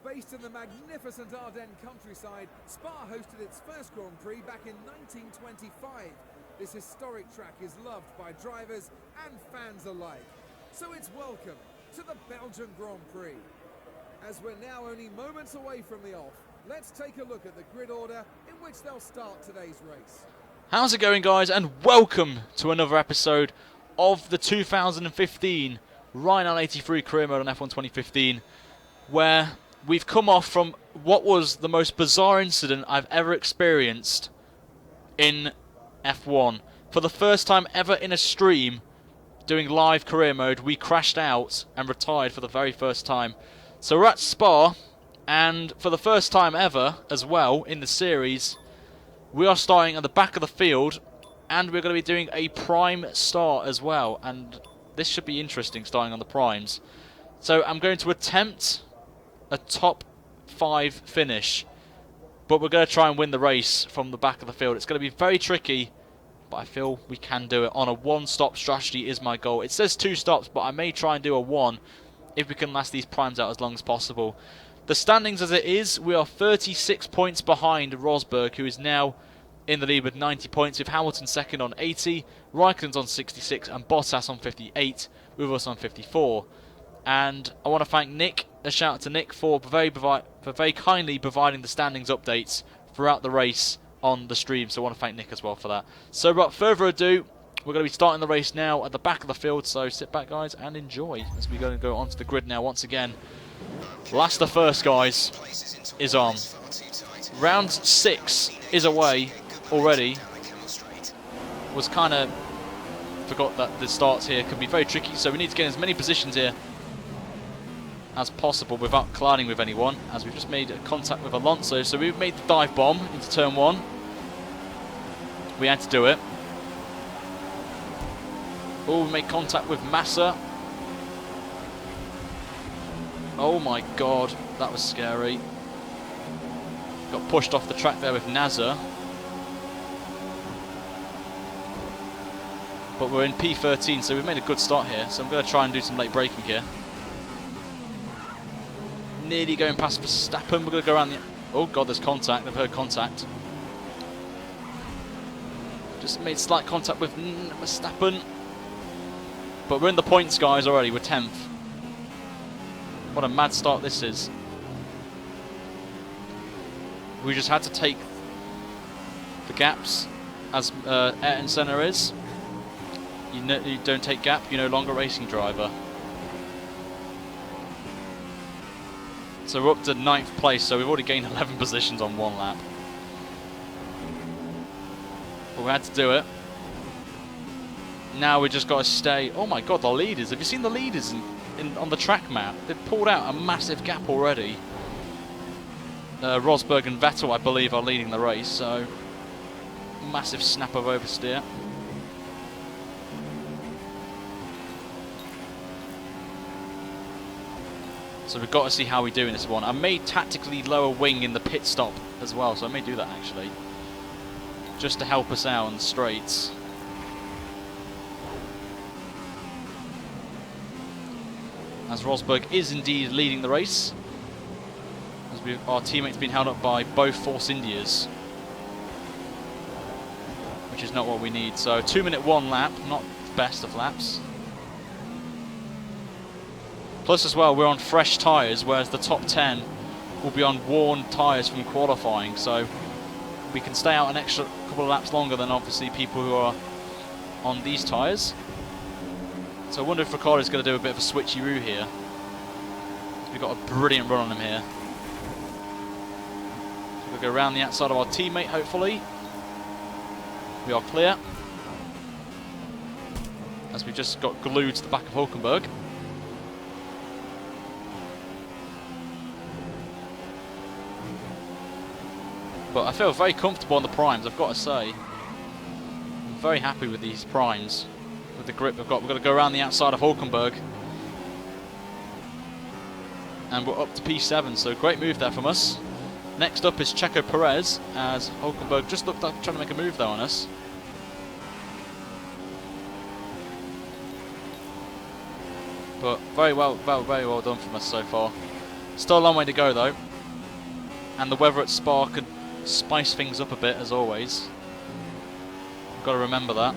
Based in the magnificent Ardennes countryside, Spa hosted its first Grand Prix back in 1925. This historic track is loved by drivers and fans alike. So it's welcome to the Belgian Grand Prix. As we're now only moments away from the off, let's take a look at the grid order in which they'll start today's race. How's it going, guys, and welcome to another episode of the 2015 RyanL83 career mode on F1 2015, where we've come off from what was the most bizarre incident I've ever experienced in F1. For the first time ever in a stream doing live career mode, we crashed out and retired for the very first time. So we're at Spa, and for the first time ever as well in the series, we are starting at the back of the field, and we're going to be doing a prime start as well, and this should be interesting starting on the primes. So I'm going to attempt a top 5 finish, but we're going to try and win the race from the back of the field. It's going to be very tricky, but I feel we can do it. On a one-stop strategy is my goal. It says 2 stops, but I may try and do a 1 if we can last these primes out as long as possible. The standings as it is, we are 36 points behind Rosberg, who is now in the lead with 90 points, with Hamilton second on 80, Raikkonen's on 66, and Bottas on 58, with us on 54. And I want to thank Nick, a shout out to Nick, for very kindly providing the standings updates throughout the race on the stream, so I want to thank Nick as well for that. So without further ado, we're going to be starting the race now at the back of the field, so sit back, guys, and enjoy as we're going to go onto the grid now once again. Last to first, guys, is on. Round 6 is away already. Was kind of forgot that the starts here can be very tricky, so we need to get as many positions here as possible without colliding with anyone, as we've just made contact with Alonso. So we've made the dive bomb into turn 1. We had to do it. Oh, we made contact with Massa. Oh my god, that was scary. Got pushed off the track there with Nazar. But we're in P13, so we've made a good start here. So I'm going to try and do some late braking here. Nearly going past Verstappen. We're going to go around the... Oh god, there's contact. I've heard contact. Just made slight contact with Verstappen. But we're in the points, guys, already. We're 10th. What a mad start this is. We just had to take the gaps, as Ayrton Senna is. You don't take gap, you're no longer a racing driver. So we're up to 9th place, so we've already gained 11 positions on 1 lap. But we had to do it. Now we just got to stay. Oh my god, the leaders. Have you seen the leaders on the track map? They've pulled out a massive gap already. Rosberg and Vettel, I believe, are leading the race, so massive snap of oversteer. So we've got to see how we do in this one. I may tactically lower wing in the pit stop as well, so I may do that actually, just to help us out on the straights. As Rosberg is indeed leading the race, as our teammate's been held up by both Force Indias, which is not what we need. So 2-minute 1 lap, not the best of laps. Plus as well, we're on fresh tyres, whereas the top 10 will be on worn tyres from qualifying, so we can stay out an extra couple of laps longer than obviously people who are on these tyres. So I wonder if Ricciardo's going to do a bit of a switcheroo here. We've got a brilliant run on him here. So we'll go around the outside of our teammate, hopefully. We are clear. As we just got glued to the back of Hulkenberg. But I feel very comfortable on the primes, I've got to say. I'm very happy with these primes. With the grip we've got. We've got to go around the outside of Hulkenberg. And we're up to P7, so great move there from us. Next up is Checo Perez, as Hulkenberg just looked like trying to make a move there on us. But very well done from us so far. Still a long way to go though. And the weather at Spa could spice things up a bit as always. Got to remember that.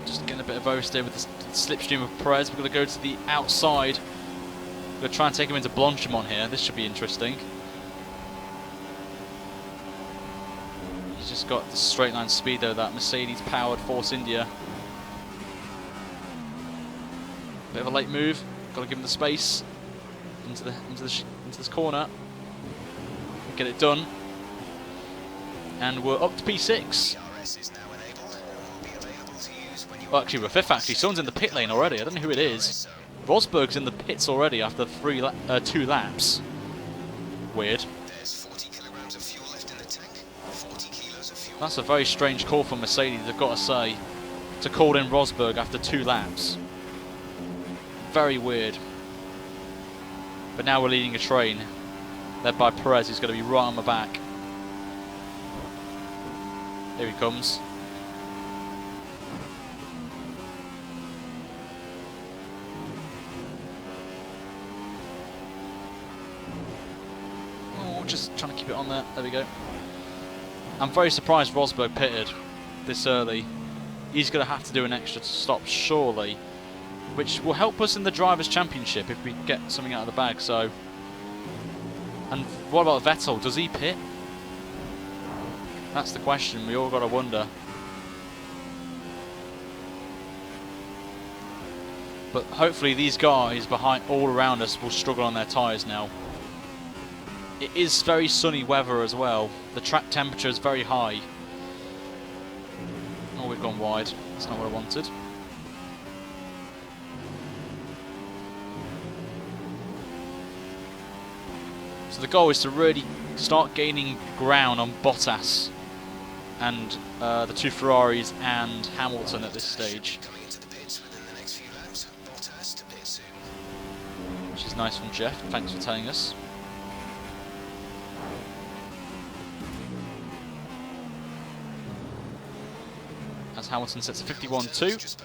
Just getting a bit of oversteer with the slipstream of Perez. We're going to go to the outside. We're going to try and take him into Blanchimont here. This should be interesting. He's just got the straight line speed though, that Mercedes powered Force India. Bit of a late move. Got to give him the space into this corner. Get it done. And we're up to P6. Well, actually, we're fifth. Actually, someone's in the pit lane already. I don't know who it is. Rosberg's in the pits already after 2 laps. Weird. That's a very strange call from Mercedes, I've got to say, to call in Rosberg after 2 laps. Very weird. But now we're leading a train, led by Perez, who's going to be right on my back. Here he comes. Just trying to keep it on there. There we go. I'm very surprised Rosberg pitted this early. He's going to have to do an extra stop, surely, which will help us in the Drivers' Championship if we get something out of the bag. So, and what about Vettel? Does he pit? That's the question. We all got to wonder. But hopefully, these guys behind, all around us, will struggle on their tyres now. It is very sunny weather as well. The track temperature is very high. Oh, we've gone wide. That's not what I wanted. So the goal is to really start gaining ground on Bottas and the 2 Ferraris and Hamilton at this stage. Which is nice from Jeff. Thanks for telling us. Hamilton sets a 51.2.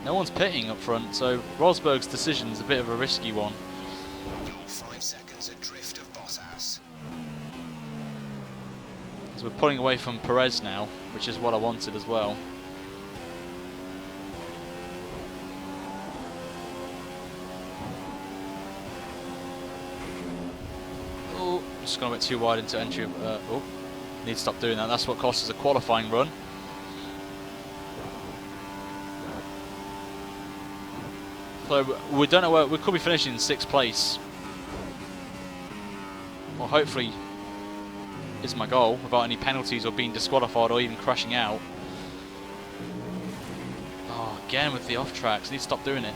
No one's pitting up front, so Rosberg's decision is a bit of a risky one. 5 seconds adrift of Bottas. As we're pulling away from Perez now, which is what I wanted as well. Oh, just gone a bit too wide into entry. Oh. Need to stop doing that. That's what cost us a qualifying run. So we don't know where we could be finishing in 6th place. Well, hopefully, is my goal without any penalties or being disqualified or even crashing out. Oh, again with the off tracks. Need to stop doing it.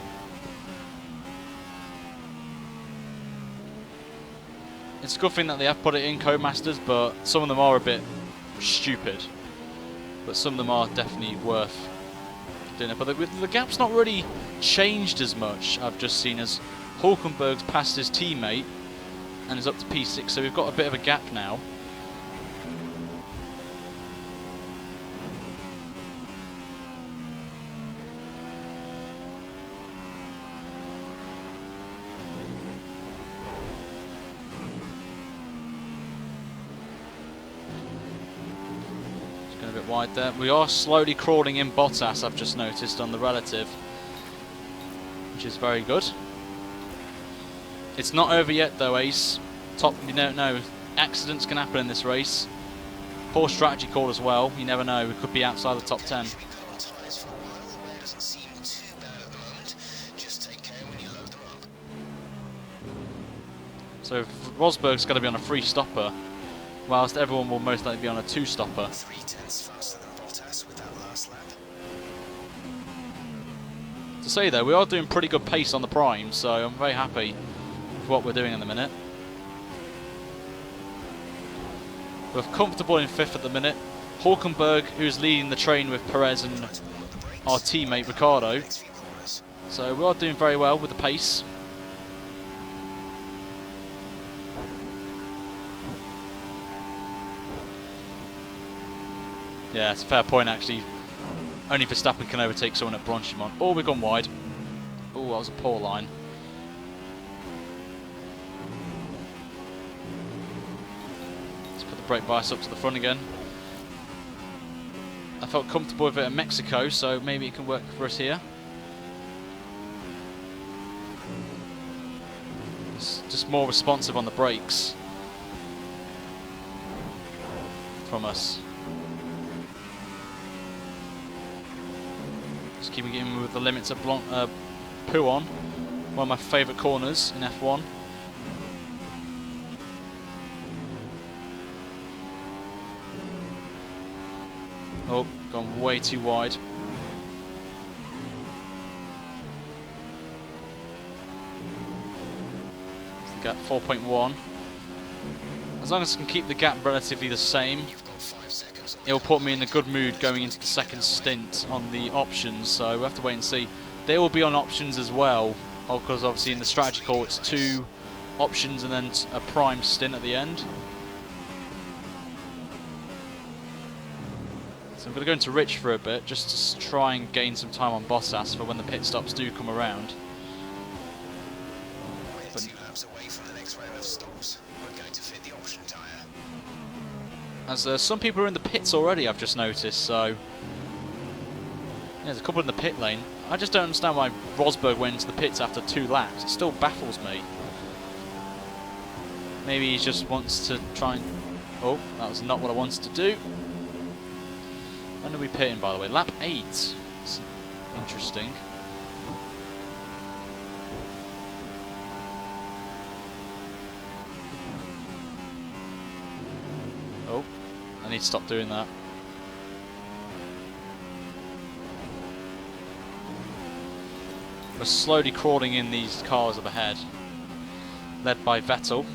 It's a good thing that they have put it in Codemasters, but some of them are a bit stupid. But some of them are definitely worth doing it. But the gap's not really changed as much, I've just seen, as Hulkenberg's passed his teammate and is up to P6, so we've got a bit of a gap now. A bit wide there. We are slowly crawling in Bottas, I've just noticed, on the relative, which is very good. It's not over yet though, Ace. You don't know. Accidents can happen in this race. Poor strategy call as well. You never know. We could be outside the top 10. So Rosberg's going to be on a 3-stopper, whilst everyone will most likely be on a 2-stopper. To say though, we are doing pretty good pace on the prime, so I'm very happy with what we're doing in the minute. We're comfortable in 5th at the minute. Hulkenberg, who's leading the train with Perez and our teammate Ricciardo. So we are doing very well with the pace. Yeah, it's a fair point actually. Only Verstappen can overtake someone at Blanchimont. Oh, we've gone wide. Oh, that was a poor line. Let's put the brake bias up to the front again. I felt comfortable with it in Mexico, so maybe it can work for us here. It's just more responsive on the brakes from us. Just keeping in with the limits of Pouon, one of my favourite corners in F1. Oh, gone way too wide. Gap 4.1. As long as I can keep the gap relatively the same, it'll put me in a good mood going into the second stint on the options, so we'll have to wait and see. They will be on options as well, because obviously in the strategy call it's 2 options and then a prime stint at the end. So I'm going to go into Rich for a bit, just to try and gain some time on Bottas for when the pit stops do come around. We're 2 laps away from the next round of stops. We're going to fit the option tyre. As some people are in the pits already, I've just noticed, so... Yeah, there's a couple in the pit lane. I just don't understand why Rosberg went into the pits after 2 laps. It still baffles me. Maybe he just wants to try and... Oh, that was not what I wanted to do. When are we pitting, by the way? Lap 8. It's interesting. Oh, I need to stop doing that. We're slowly crawling in these cars up ahead, led by Vettel,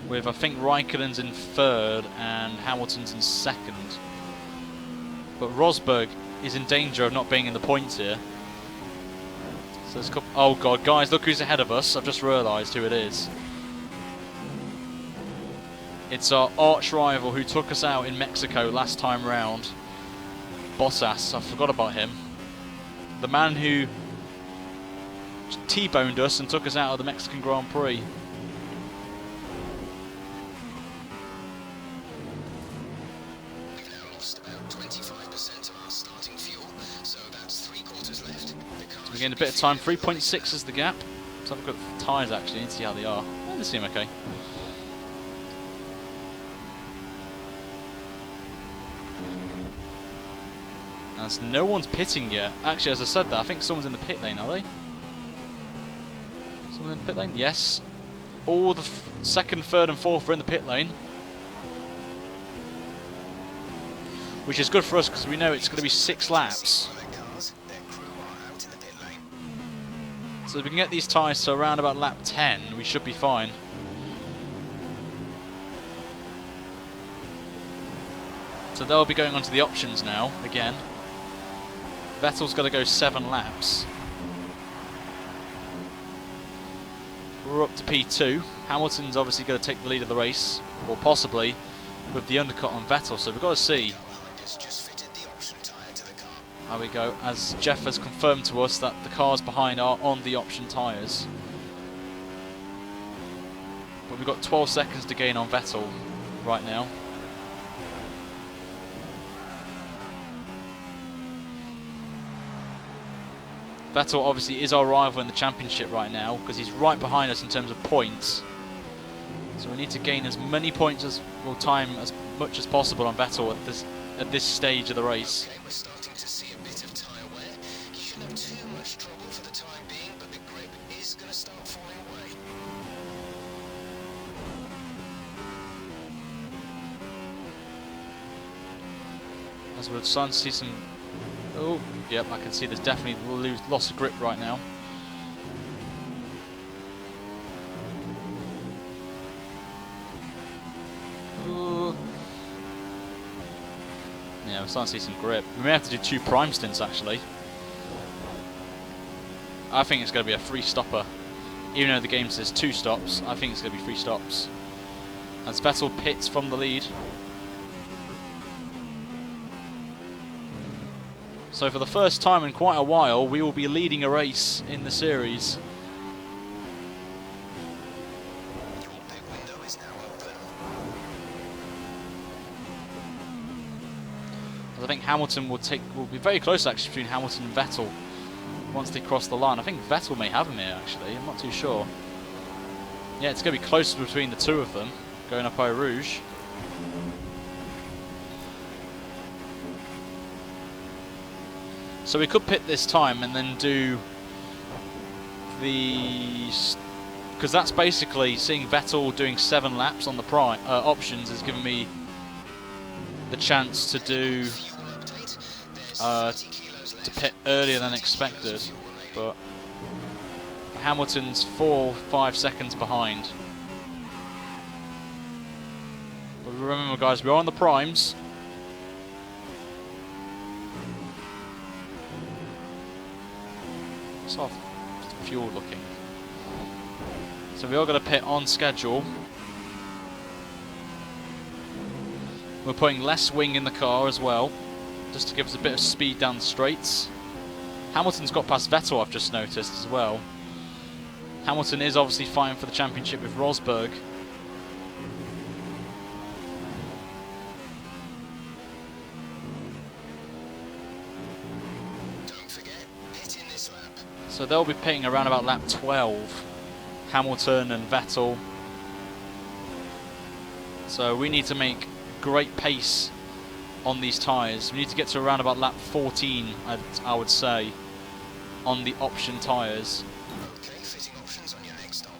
with I think Raikkonen's in 3rd and Hamilton's in 2nd. But Rosberg is in danger of not being in the points here. So there's a couple. Oh god, guys, look who's ahead of us. I've just realised who it is. It's our arch rival who took us out in Mexico last time round. Bottas, I forgot about him. The man who T-boned us and took us out of the Mexican Grand Prix. We've now lost about 25% of our starting fuel, so that's 3/4 left. So we're getting a bit of time. 3.6 is the gap. Let's have a look at the tyres actually and see how they are. They seem okay. As no one's pitting yet. Actually, as I said that, I think someone's in the pit lane, are they? Someone in the pit lane? Yes. All the 2nd, 3rd and 4th are in the pit lane. Which is good for us because we know it's going to be 6 laps. So if we can get these tyres to around about lap 10, we should be fine. So they'll be going on to the options now, again. Vettel's got to go 7 laps. We're up to P2. Hamilton's obviously going to take the lead of the race, or possibly with the undercut on Vettel, so we've got to see how we go, as Jeff has confirmed to us that the cars behind are on the option tyres. But we've got 12 seconds to gain on Vettel right now. Vettel obviously is our rival in the championship right now because he's right behind us in terms of points. So we need to gain as many points as we'll time as much as possible on Vettel at this stage of the race. Okay, we're starting to see a bit of tyre wear. You shouldn't have too much trouble for the time being, but the grip is going to start falling away. As we're starting to see some... Oh, yep, I can see there's definitely loss of grip right now. Ooh. Yeah, we're starting to see some grip. We may have to do 2 prime stints actually. I think it's going to be a 3-stopper. Even though the game says 2 stops, I think it's going to be 3 stops. As Vettel pits from the lead. So for the first time in quite a while, we will be leading a race in the series. Your pit window is now open. I think Hamilton will be very close actually between Hamilton and Vettel once they cross the line. I think Vettel may have him here actually, I'm not too sure. Yeah, it's going to be closer between the two of them going up Eau Rouge. So we could pit this time and then do the... because that's basically seeing Vettel doing 7 laps on the options is giving me the chance to do to pit earlier than expected, but Hamilton's 4-5 seconds behind. But remember guys, we're on the primes. It's off fuel looking. So we are going to pit on schedule. We're putting less wing in the car as well, just to give us a bit of speed down the straights. Hamilton's got past Vettel, I've just noticed as well. Hamilton is obviously fighting for the championship with Rosberg. Don't forget, hit in this lap. So they'll be pitting around about lap 12, Hamilton and Vettel. So we need to make great pace on these tyres. We need to get to around about lap 14, I would say, on the option tyres. Okay, fitting options on your next stop.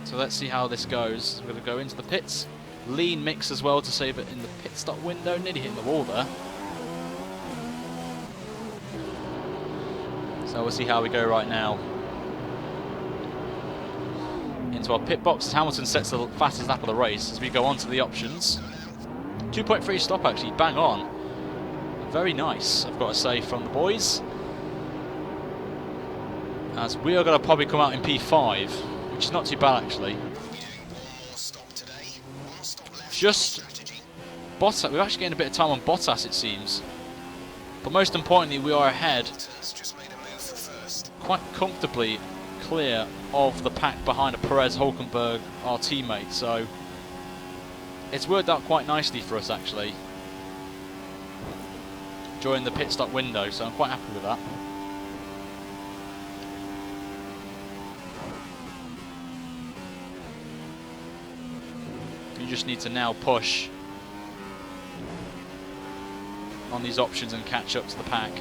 So let's see how this goes. We're going to go into the pits. Lean mix as well to save it in the pit stop window. Nearly hitting the wall there. So we'll see how we go right now. Into our pit box. Hamilton sets the fastest lap of the race as we go on to the options. 2.3 stop actually, bang on. Very nice, I've got to say, from the boys. As we are going to probably come out in P5, which is not too bad actually. Just Bottas, we're actually getting a bit of time on Bottas it seems. But most importantly, we are ahead quite comfortably clear of the pack behind a Perez Hulkenberg, our teammate. So it's worked out quite nicely for us actually during the pit stop window, so I'm quite happy with that. You just need to now push on these options and catch up to the pack.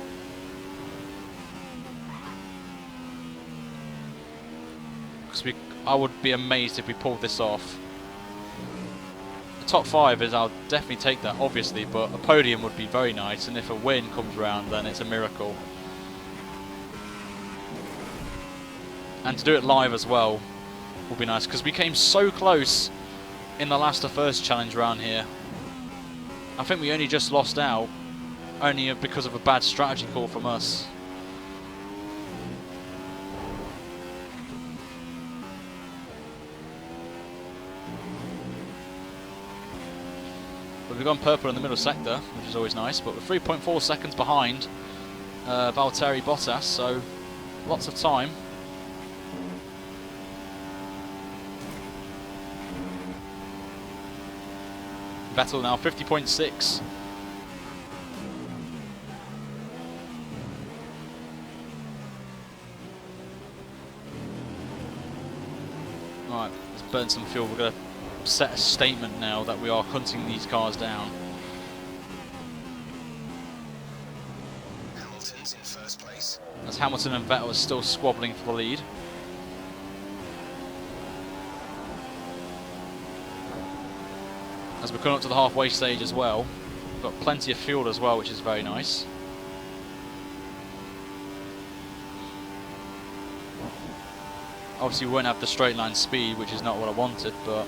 Because I would be amazed if we pulled this off. The top 5 is, I'll definitely take that obviously, but a podium would be very nice, and if a win comes around then it's a miracle. And to do it live as well would be nice, because we came so close in the last to first challenge round here. I think we only just lost out, only because of a bad strategy call from us. But we've gone purple in the middle sector, which is always nice, but we're 3.4 seconds behind Valtteri Bottas, so lots of time. Vettel now 50.6. Alright, let's burn some fuel. We're going to set a statement now that we are hunting these cars down. Hamilton's in first place. As Hamilton and Vettel are still squabbling for the lead. As we're coming up to the halfway stage as well. We've got plenty of fuel as well, which is very nice. Obviously we won't have the straight line speed, which is not what I wanted, but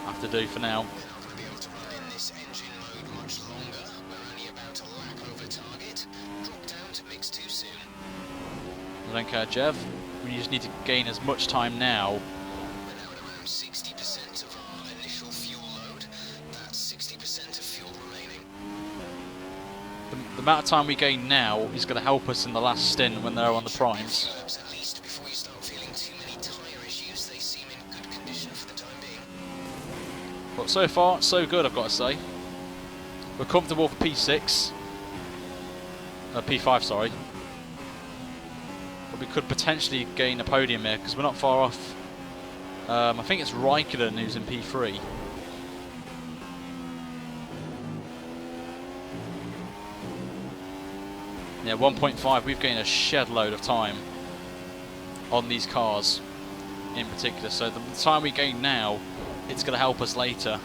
I have to do for now. We're not going to be able to run in this engine mode much longer. We're only about a lap over target. Drop down to mix too soon. I don't care, Jev. We just need to gain as much time now. We're now at around 60% of our initial fuel load. That's 60% of fuel remaining. the amount of time we gain now is going to help us in the last stint when they're on the primes. At least before you start feeling too many tyre issues, they seem in good condition for the time being. But so far, so good, I've got to say. We're comfortable for P6. P5, sorry. But we could potentially gain a podium here because we're not far off. I think it's Raikkonen who's in P3. Yeah, 1.5. We've gained a shed load of time on these cars in particular. So the time we gain now, it's going to help us later.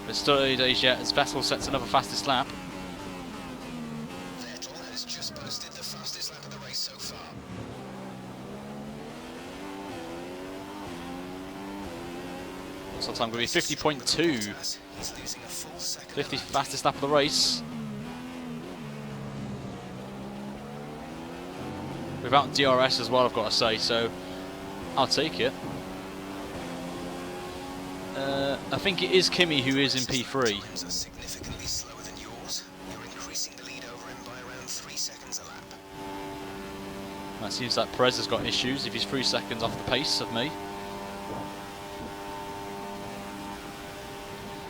But it's still early days yet as Vettel sets another fastest lap. Vettel has just posted the fastest lap of the race so far. So time going to be 50.2. He's losing a full second. 50 fastest lap of the race. Without DRS as well, I've got to say, so I'll take it. I think it is Kimi who is in P3. Times are significantly slower than yours. You're increasing the lead over him by around 3 seconds a lap. That seems like Perez has got issues if he's 3 seconds off the pace of me.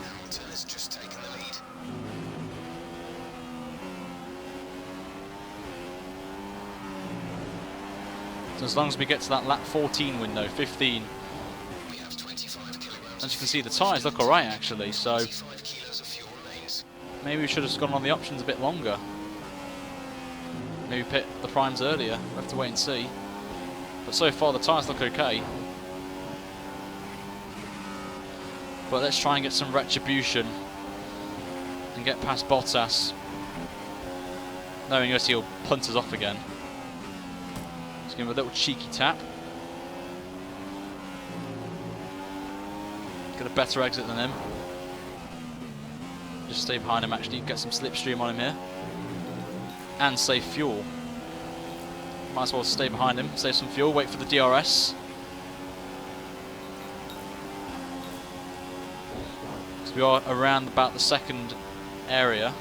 Hamilton has just taken the lead. So as long as we get to that lap 14 window, 15, We have 25 kilograms. as you can see the tyres look alright actually, so 25 kilos of fuel remains. maybe we should have just gone on the options a bit longer. Maybe pit the primes earlier, we'll have to wait and see. But so far the tyres look okay. But let's try and get some retribution and get past Bottas. Knowing as he'll punt us off again. Just give him a little cheeky tap. Get a better exit than him. Just stay behind him actually, get some slipstream on him here. And save fuel. Might as well stay behind him, save some fuel, wait for the DRS. Because we are around about the second area.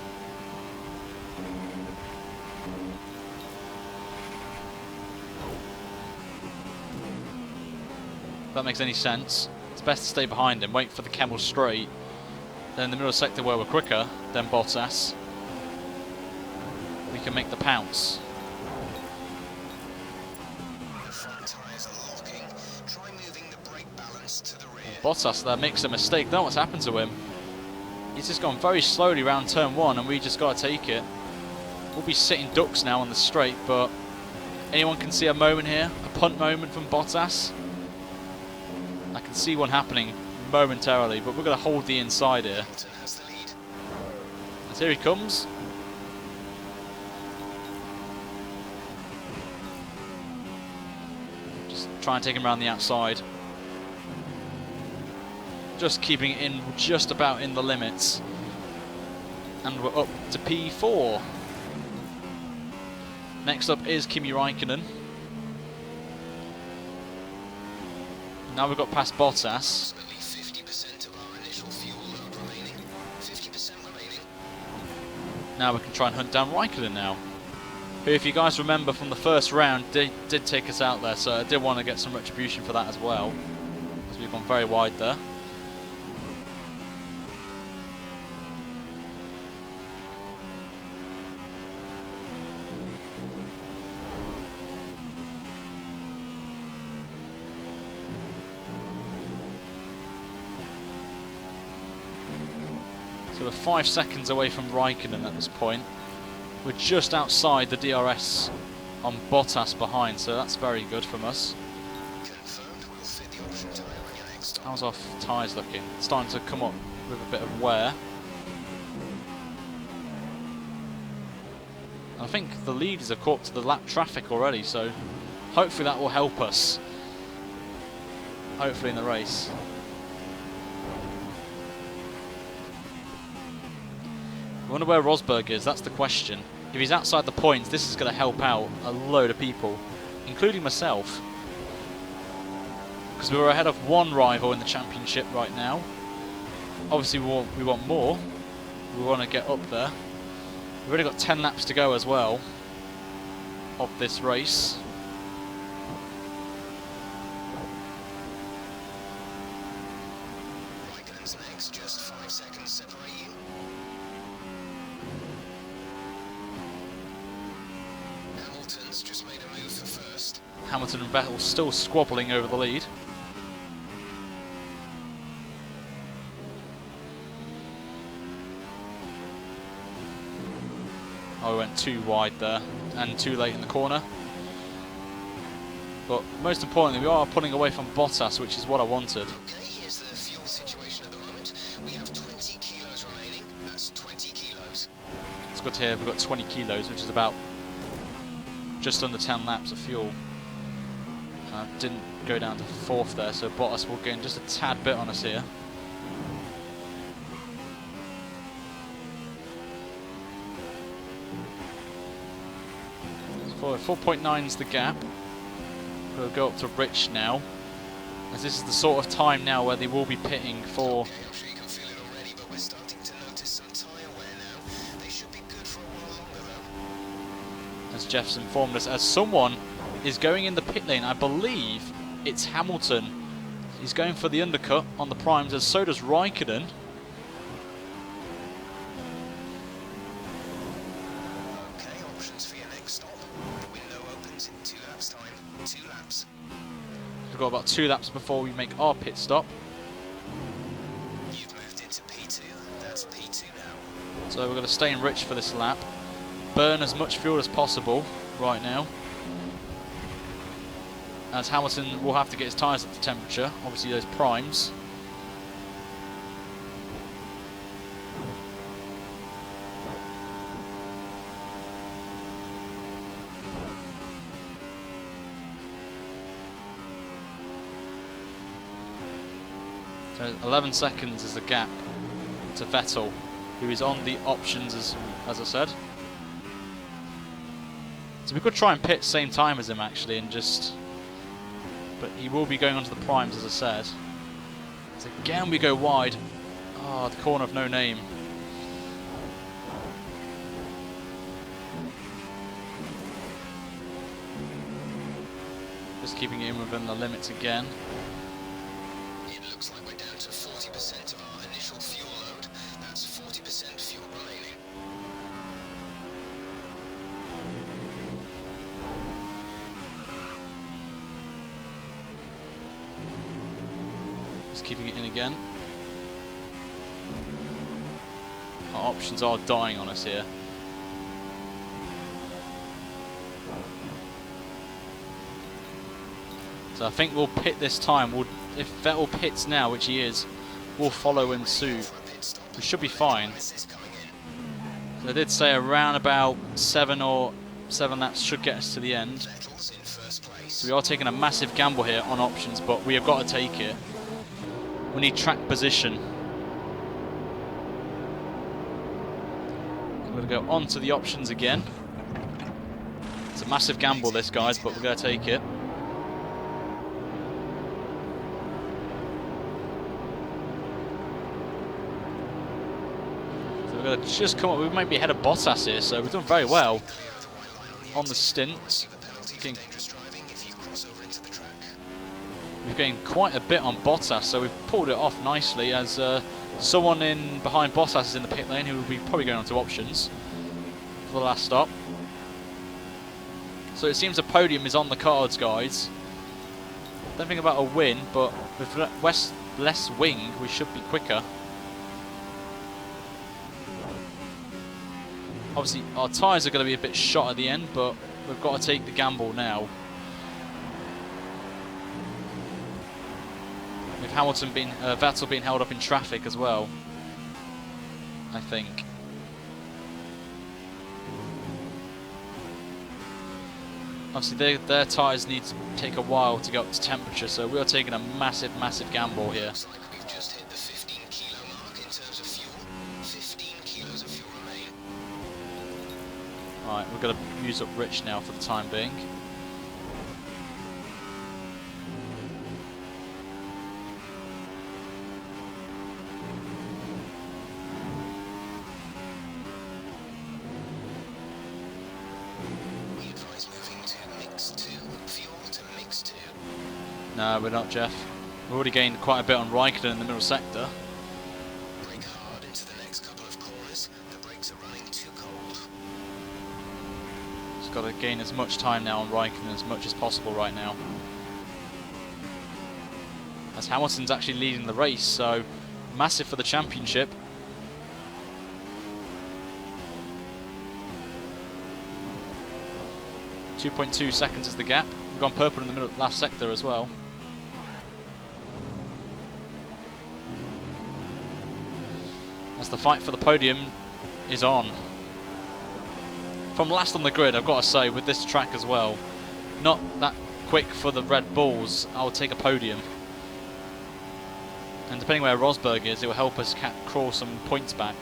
If that makes any sense. It's best to stay behind him, wait for the Camel straight. Then in the middle of the sector where we're quicker than Bottas, we can make the pounce. The front tyres are locking. Try moving the brake balance to the rear. Bottas there makes a mistake. Don't know what's happened to him. He's just gone very slowly around turn 1 and we just got to take it. We'll be sitting ducks now on the straight, but anyone can see a moment here, a punt moment from Bottas. I can see one happening momentarily, but we're going to hold the inside here. Hamilton has the lead. And here he comes. Just try and take him around the outside. Just keeping it in just about in the limits. And we're up to P4. Next up is Kimi Raikkonen. Now we've got past Bottas. Approximately 50% of our initial fuel load remaining. 50% remaining. Now we can try and hunt down Raikkonen now. Who, if you guys remember from the first round, did take us out there, so I did want to get some retribution for that as well. Because we've gone very wide there. So we're 5 seconds away from Raikkonen at this point. We're just outside the DRS on Bottas behind, so that's very good from us. Confirmed we'll fit the option tyre on your next stop. How's our tyres looking? It's starting to come up with a bit of wear. I think the leaders are caught to the lap traffic already, so hopefully that will help us. Hopefully in the race. I wonder where Rosberg is, that's the question. If he's outside the points, this is going to help out a load of people, including myself. Because we're ahead of one rival in the championship right now. obviously we want more. We want to get up there. We've already got 10 laps to go as well of this race. Raikkonen's next, just 5 seconds separate you. Hamilton's just made a move for first. Hamilton and Vettel still squabbling over the lead. Oh, we went too wide there and too late in the corner. But most importantly, we are pulling away from Bottas, which is what I wanted. Okay, here's the fuel situation at the moment. We have 20 kilos remaining. That's 20 kilos. It's good to hear we've got 20 kilos, which is about just under 10 laps of fuel. Didn't go down to 4th there, so Bottas will gain just a tad bit on us here. 4.9 is the gap. We'll go up to Rich now, as this is the sort of time now where they will be pitting for. Okay, I'm sure you can feel it already, but we're starting to notice some tyre wear now. They should be good for a while longer though. As Jeff's informed us, as someone is going in the pit lane, I believe it's Hamilton. He's going for the undercut on the primes, as so does Raikkonen. Okay, options for your next stop. The window opens in 2 laps time. 2 laps. We've got about 2 laps before we make our pit stop. You've moved into P2. That's P2 now. So we're going to stay in Rich for this lap. Burn as much fuel as possible right now, as Hamilton will have to get his tyres up to temperature, obviously those primes. So 11 seconds is the gap to Vettel, who is on the options as I said. So we could try and pit same time as him actually and just... But he will be going onto the primes, as I said. So again we go wide. Oh, the corner of no name. Just keeping it in within the limits again. It looks like we're down to 40% of our initial fuel load. That's 40% fuel remaining. Just keeping it in again. Our options are dying on us here. So I think we'll pit this time. If Vettel pits now, which he is, we'll follow in suit. We should be fine. So I did say around about 7 laps should get us to the end. Vettel's in first place. So we are taking a massive gamble here on options, but we have got to take it. We need track position. I'm going to go on to the options again. It's a massive gamble this, guys, but we're going to take it. So we're going to just come up. We might be ahead of Bottas here, so we've done very well on the stint. We've gained quite a bit on Bottas, so we've pulled it off nicely, as someone in behind Bottas is in the pit lane who will be probably going on to options for the last stop. So it seems a podium is on the cards, guys. Don't think about a win, but with less wing, we should be quicker. Obviously, our tyres are going to be a bit shot at the end, but we've got to take the gamble now. With Hamilton being, Vettel being held up in traffic as well, I think. Obviously, their tyres need to take a while to get up to temperature, so we are taking a massive, massive gamble here. Looks like we've just hit the 15 kilo mark in terms of fuel. 15 kilos of fuel remain. Alright, we're going to use up Rich now for the time being. No, we're not, Jeff. We've already gained quite a bit on Raikkonen in the middle sector. Brake hard into the next couple of corners. The brakes are running too cold. Just got to gain as much time now on Raikkonen as much as possible right now. As Hamilton's actually leading the race, so massive for the championship. .2 seconds is the gap. We've gone purple in the middle last sector as well. As the fight for the podium is on. From last on the grid, I've got to say, with this track as well, not that quick for the Red Bulls, I will take a podium. And depending where Rosberg is, it will help us crawl some points back.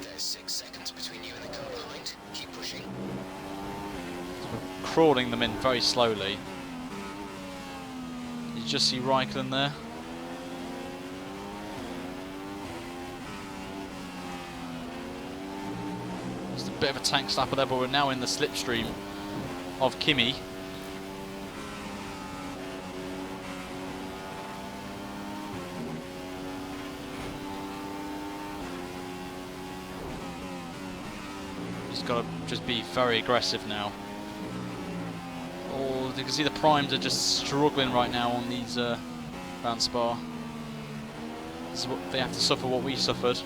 There's 6 seconds between you and the car behind. Keep pushing. So we're crawling them in very slowly. You just see Raikkonen there. Just a bit of a tank slapper there, but we're now in the slipstream of Kimi. Got to just be very aggressive now. Oh, you can see the primes are just struggling right now on these around Spa. This is what they have to suffer, what we suffered.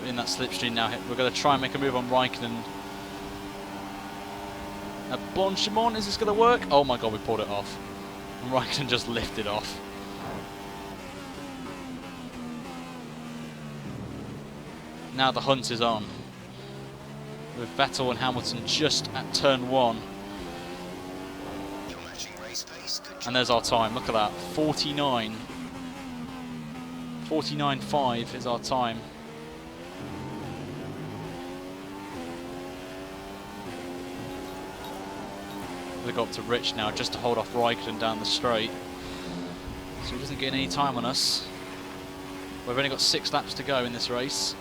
In that slipstream now, we're going to try and make a move on Raikkonen. Blanchimont, is this going to work? Oh my god, we pulled it off. And Raikkonen just lifted off. Now the hunt is on, with Vettel and Hamilton just at turn 1. You're matching race pace. Good job. And there's our time, look at that, 49.5 is our time. They go up to Rich now just to hold off Raikkonen down the straight, so he doesn't get any time on us. We've only got 6 laps to go in this race.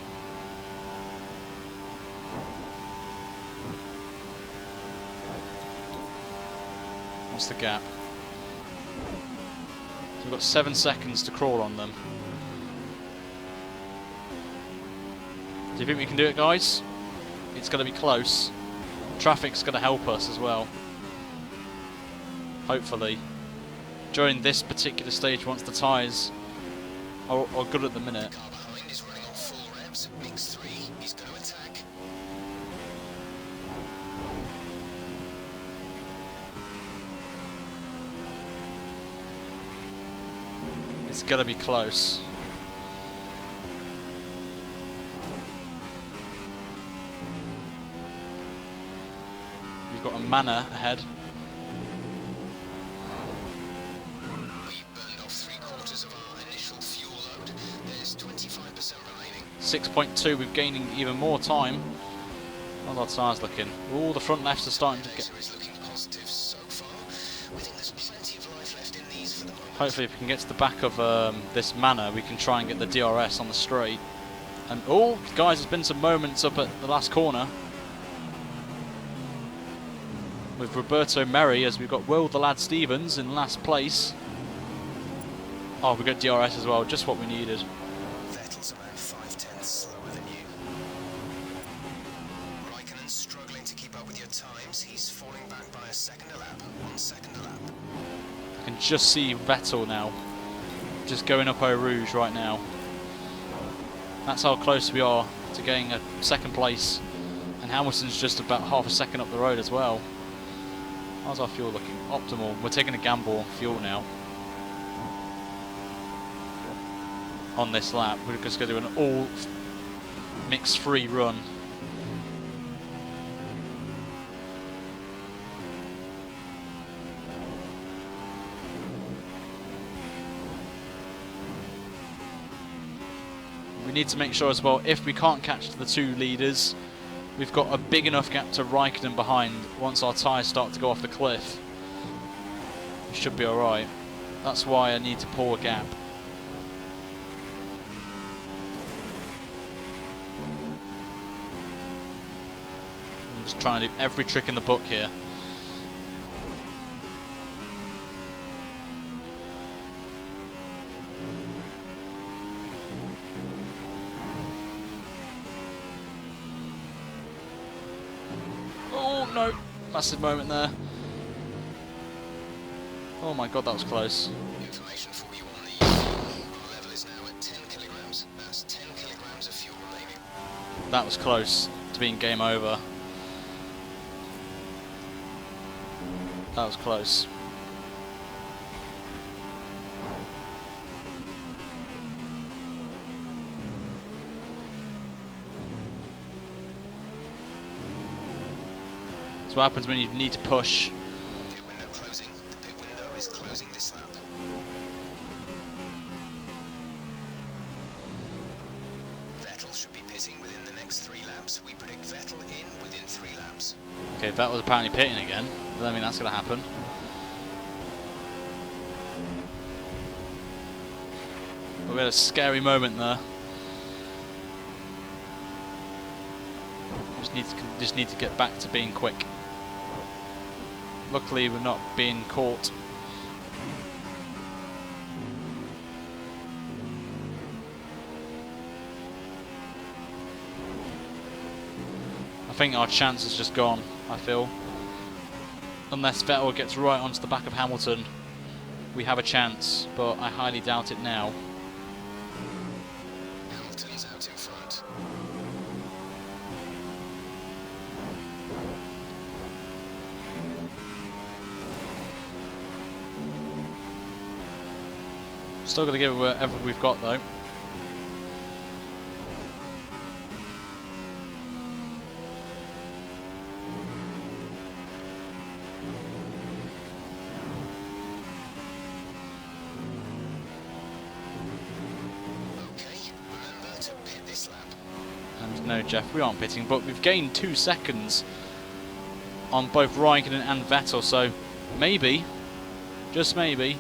What's the gap? So we've got 7 seconds to crawl on them. Do you think we can do it, guys? It's going to be close. Traffic's going to help us as well. Hopefully. During this particular stage, once the tyres are good at the minute. The car behind is running on full revs. Mix 3. He's going to attack. It's going to be close. We've got a Manor ahead. We've burned off 3/4 of our initial fuel load. There's 25% remaining. 6.2, we're gaining even more time. How's our tyres looking? All the front lefts are starting to get... Laser is looking positive so far. We think there's plenty of life left in these for the moment. Hopefully if we can get to the back of this Manor, we can try and get the DRS on the straight. And oh, guys, there's been some moments up at the last corner. With Roberto Merri, as we've got Will the Lad Stevens in last place. Oh, we got DRS as well, just what we needed. Vettel's around 5/10 slower than you. Raikkonen's struggling to keep up with your times. He's falling back by a second a lap. 1 second a lap. I can just see Vettel now, just going up Eau Rouge right now. That's how close we are to getting a second place. And Hamilton's just about half a second up the road as well. How's our fuel looking? Optimal. We're taking a gamble on fuel now. On this lap, we're just going to do an all mix-free run. We need to make sure as well, if we can't catch the 2 leaders, we've got a big enough gap to Raikkonen behind once our tyres start to go off the cliff. should be alright. That's why I need to pull a gap. I'm just trying to do every trick in the book here. Oh no, massive moment there. Oh my god, that was close. Information for you on the our level is now at 10 kilograms. That's 10 kilograms of fuel remaining. That was close to being game over. That was close. That's what happens when you need to push. Pit window closing. The pit window is closing this lap. Vettel should be pitting within the next 3 laps. We predict Vettel in within 3 laps. Okay, that was apparently pitting again. I mean, that's going to happen. We had a scary moment there. Just need to get back to being quick. Luckily, we're not being caught. I think our chance is just gone, I feel. Unless Vettel gets right onto the back of Hamilton, we have a chance, but I highly doubt it now. Hamilton's out in front. Still got to give it whatever we've got though. Okay, remember to pit this lap. And no, Jeff, we aren't pitting, but we've gained 2 seconds on both Raikkonen and Vettel, so maybe, just maybe,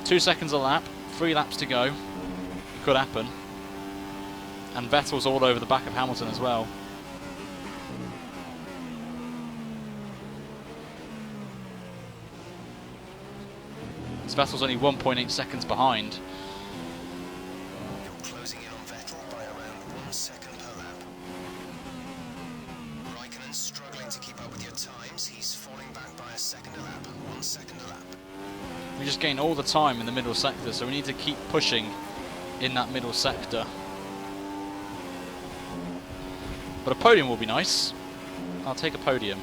2 seconds a lap, 3 laps to go. It could happen. And Vettel's all over the back of Hamilton as well. So Vettel's only 1.8 seconds behind. You're closing in on Vettel by around 1 second per lap. Raikkonen's struggling to keep up with your times. He's falling back by a second a lap. 1 second a lap. We just gain all the time in the middle sector, so we need to keep pushing in that middle sector. But a podium will be nice. I'll take a podium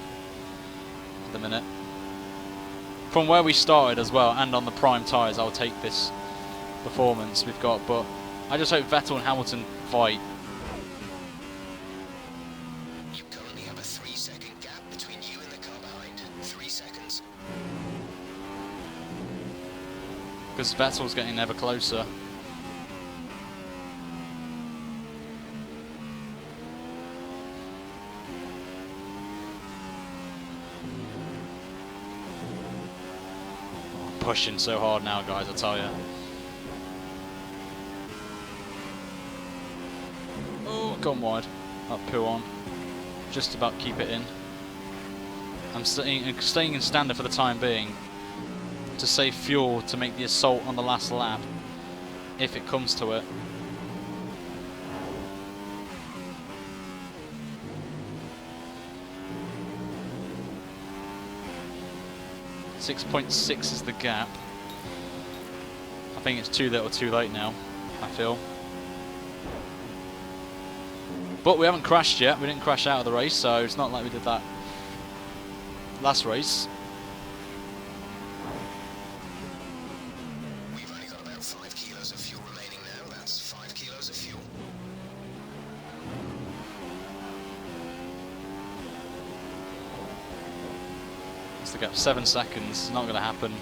at the minute. From where we started as well, and on the prime tyres, I'll take this performance we've got. But I just hope Vettel and Hamilton fight. You currently have a 3-second gap between you and the car behind. 3 seconds. Because Vettel's getting ever closer. Pushing so hard now, guys, I tell you. Oh, gone wide. That pull on. Just about keep it in. I'm staying in standard for the time being, to save fuel to make the assault on the last lap, if it comes to it. .6 is the gap. I think it's too little too late now, I feel. But we haven't crashed yet. We didn't crash out of the race, so it's not like we did that last race. We've only got about 5 kilos of fuel remaining now. That's 5 kilos of fuel. It's the gap, 7 seconds. It's not going to happen.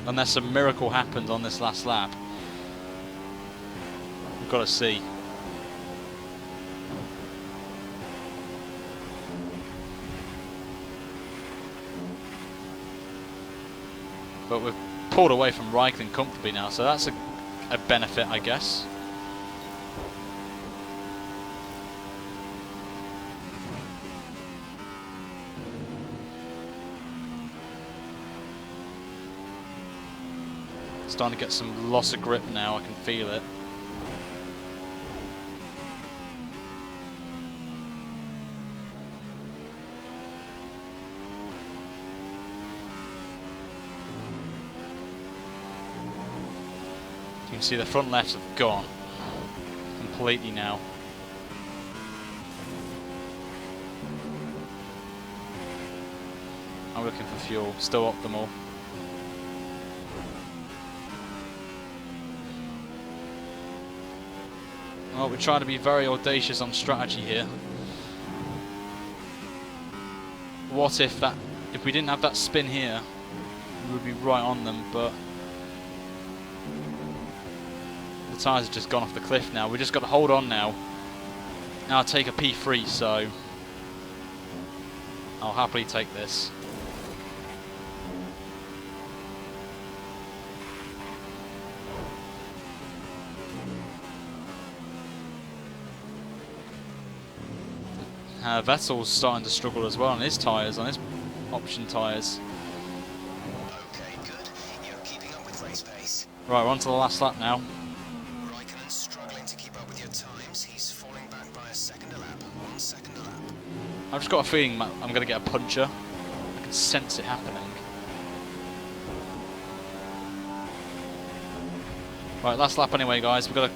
Unless a miracle happens on this last lap. We've got to see. But we've pulled away from Raikkonen comfortably now, so that's a benefit, I guess. Starting to get some loss of grip now, I can feel it. You can see the front lefts have gone completely now. I'm looking for fuel, still optimal. Well, we're trying to be very audacious on strategy here. What if we didn't have that spin here, we would be right on them, but the tyres have just gone off the cliff now. We just got to hold on now. Now I'll take a P3, so I'll happily take this. Vettel's starting to struggle as well on his tyres, on his option tyres. Okay, good. You're keeping up with race pace. Right, we're on to the last lap now. Raikkonen's struggling to keep up with your times. He's falling back by a second a lap. 1 second a lap. I've just got a feeling I'm going to get a puncher. I can sense it happening. Right, last lap anyway, guys. We've got to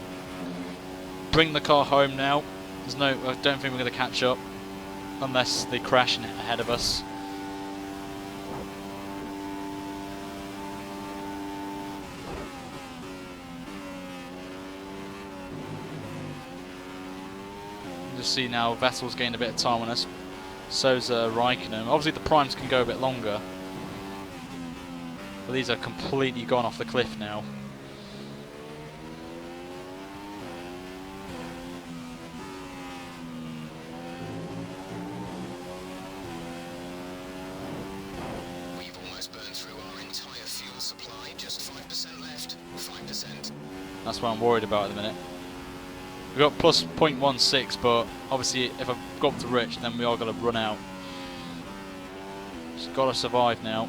bring the car home now. I don't think we're going to catch up unless they crash ahead of us. Just see now Vettel's gained a bit of time on us. So's Raikkonen. Obviously the primes can go a bit longer, but these are completely gone off the cliff now. That's what I'm worried about at the minute. We've got plus 0.16, but obviously if I go up to Rich, then we are going to run out. Just got to survive now.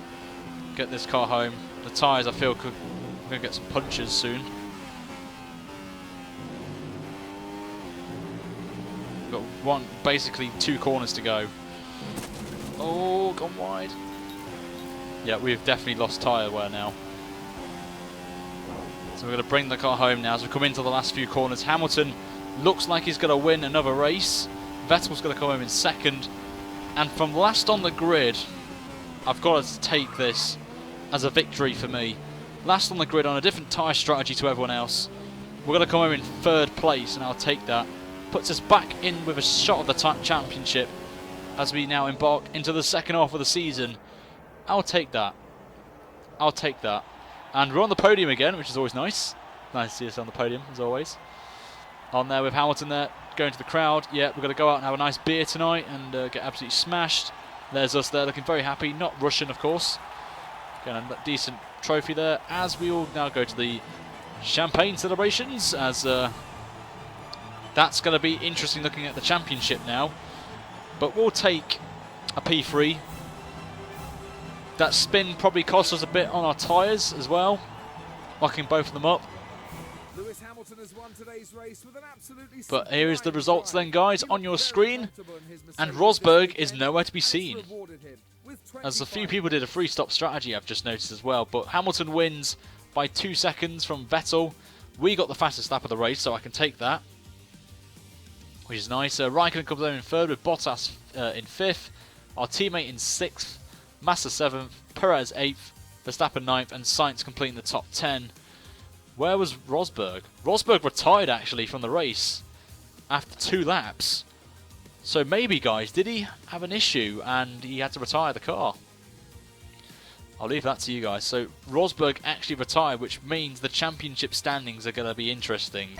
Get this car home. The tyres, I feel, we're going to get some punches soon. We've got basically 2 corners to go. Oh, gone wide. Yeah, we've definitely lost tyre wear now. So we're going to bring the car home now as we come into the last few corners. Hamilton looks like he's going to win another race. Vettel's going to come home in second. And from last on the grid, I've got to take this as a victory for me. Last on the grid on a different tyre strategy to everyone else. We're going to come home in 3rd place, and I'll take that. Puts us back in with a shot of the championship as we now embark into the second half of the season. I'll take that. I'll take that. And we're on the podium again, which is always nice. Nice to see us on the podium, as always. On there with Hamilton there, going to the crowd. Yeah, we're going to go out and have a nice beer tonight and get absolutely smashed. There's us there looking very happy. Not Russian, of course. Getting a decent trophy there. As we all now go to the champagne celebrations. As that's going to be interesting looking at the championship now. But we'll take a P3. That spin probably cost us a bit on our tyres as well, locking both of them up. Lewis Hamilton has won today's race with an absolutely but here is the results then, guys, on your screen. And Rosberg is nowhere to be seen. As a few people did a free stop strategy, I've just noticed as well. But Hamilton wins by 2 seconds from Vettel. We got the fastest lap of the race, so I can take that, which is nice. Raikkonen comes home in 3rd with Bottas in 5th. Our teammate in 6th. Massa 7th, Perez 8th, Verstappen 9th, and Sainz completing the top 10. Where was Rosberg? Rosberg retired actually from the race after 2 laps. So maybe, guys, did he have an issue and he had to retire the car? I'll leave that to you guys. So Rosberg actually retired, which means the championship standings are going to be interesting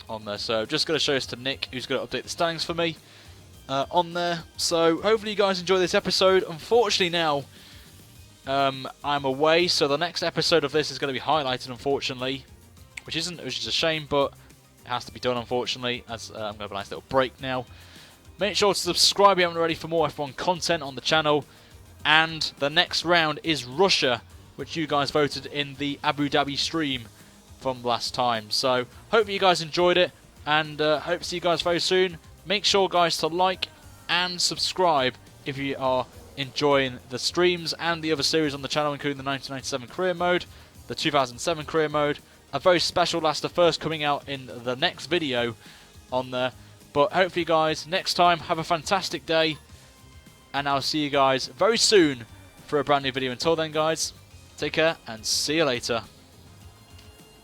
on there. So just going to show this to Nick, who's going to update the standings for me. On there. So hopefully you guys enjoy this episode. Unfortunately now I'm away, so the next episode of this is going to be highlighted, unfortunately, which is a shame, but it has to be done, unfortunately, as I'm going to have a nice little break now. Make sure to subscribe if you haven't already for more F1 content on the channel. And the next round is Russia, which you guys voted in the Abu Dhabi stream from last time. So, hope you guys enjoyed it, and hope to see you guys very soon. Make sure, guys, to like and subscribe if you are enjoying the streams and the other series on the channel, including the 1997 career mode, the 2007 career mode, a very special Last of First coming out in the next video on there. But hopefully, guys, next time, have a fantastic day, and I'll see you guys very soon for a brand new video. Until then, guys, take care and see you later.